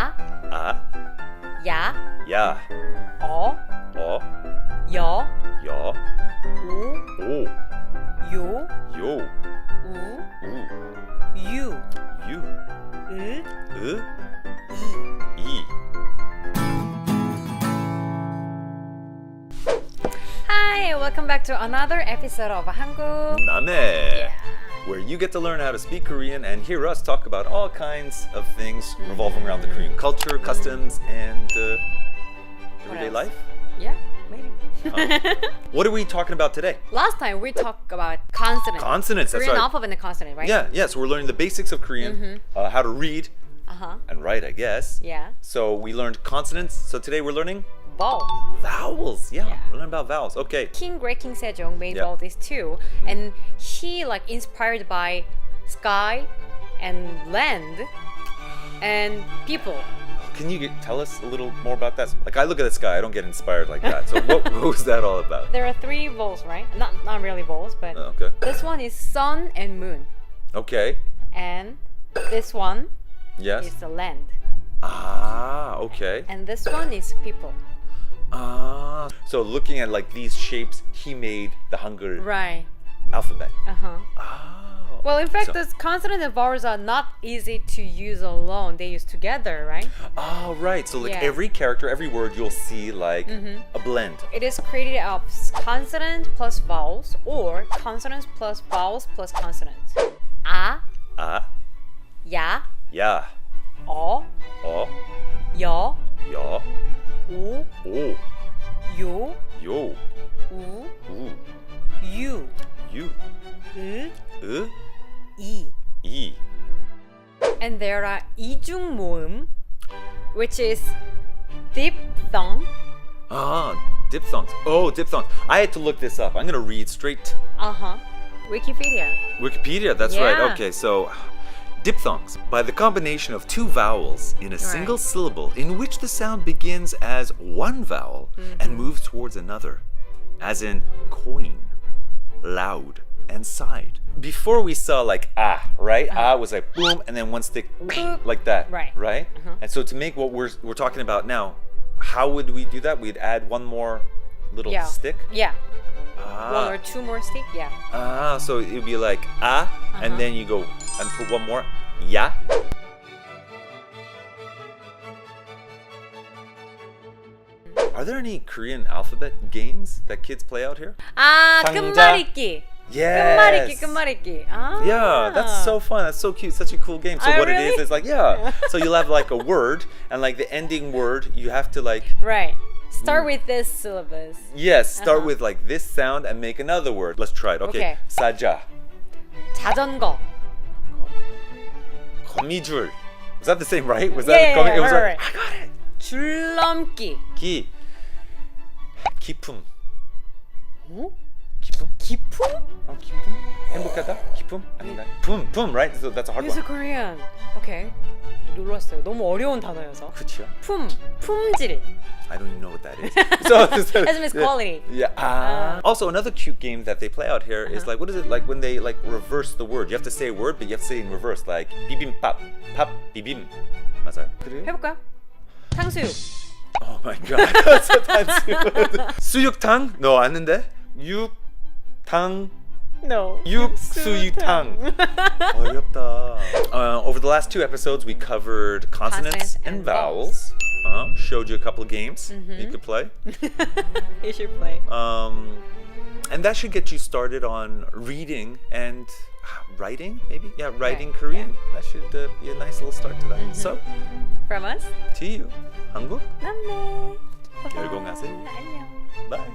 아, 아, 야, 야, 어, 어, 여, 여, 오, 오, 요, 요, 우, 우, 유, 유, 으, 으, 이. 이. Hi, welcome back to another episode of 한국남매, where you get to learn how to speak Korean and hear us talk about all kinds of things revolving around the Korean culture, customs, and everyday else? life. Yeah, maybe. What are we talking about today? Last time we talked about consonant. Consonants, that's Korean right. alphabet and consonant, right? Yeah, so we're learning the basics of Korean, how to read Uh-huh. and write, I guess. Yeah. So we learned consonants, so today we're learning Vowels. vowels. Yeah, Yeah. we're learning about vowels. Okay. Great King Sejong made Yeah. all these too, and he like inspired by sky and land and people. Can you tell us a little more about that? Like, I look at the sky, I don't get inspired like that. So what was that all about? There are three vowels, right? Not really vowels, but Okay. this one is sun and moon, Okay. and this one Yes. is the land, Ah, okay. and this one is people. Ah. So looking at like these shapes, he made the Hangeul Right. alphabet. Uh-huh. Oh. Well, in fact, So- those consonants and vowels are not easy to use alone. They use together, right? Oh, right. So like Yeah. every character, every word, you'll see like a blend. It is created of consonant plus vowels or consonants plus vowels plus consonants. 아, Ah, 야, yeah. 어, Oh, 여, yeah. 오, Oh, 요, yo. 우, Ooh. 유, You. 을, 이. 이. E. And there are 이중 모음, which is diphthong. Ah, diphthongs. Oh, diphthongs. I had to look this up. I'm going to read straight Uh-huh. Wikipedia. Wikipedia. That's right. Yeah. Okay, so diphthongs, by the combination of two vowels in a single syllable in which the sound begins as one vowel and moves towards another, as in coin, loud, and side. Before we saw like ah, right? Ah was like boom, and then one stick Boop. like that, Right. Right? And so to make what we're talking about now, how would we do that? We'd add one more little Yeah. stick. Yeah. Ah. One or two more stick. Yeah. Ah, so it would be like ah, and then you go and put one more ya. Are there any Korean alphabet games that kids play out here? 아, 상자. 끝말잇기. Yes. 끝말잇기. 아. Yeah, that's so fun. That's so cute. Such a cool game. So Oh, what it really? is like, yeah. So you'll have like a word, and like the ending word, you have to like, Right. Start with this syllabus. yes, start with like this sound and make another word. Let's try it. Okay. Okay. 사자. 자전거. 거미줄. Was that the same, right? Was Yeah, that yeah, it was right. I got it. 줄넘기. 기. 기쁨. 어? 기쁨? 기품? 어, 기쁨? 행복하다? 기쁨? 아닌가? 품, right? So that's a hard It's one. Korean. Okay. 놀랐어요. 너무 어려운 단어여서. 그치요? 품질. I don't even know what that is. So, As in it's quality. Yeah. Also, another cute game that they play out here is like, what is it like when they like reverse the word? You have to say a word, but you have to say it in reverse. Like 비빔밥, 밥, 비빔. 맞아요? 그래요? 해볼까요? 탕수육. Oh my god. That's a 단수. 수육탕? No, 아는데? 육탕. No. 육수육탕. 어렵다. Over the last two episodes, we covered consonants and vowels. Showed you a couple of games you could play. You should play. And that should get you started on reading and writing, maybe? Yeah, writing Right, Korean. That should be a nice little start to that. So, From us, to you, 한국남매. 남매. 열공하세요. 안녕. Bye.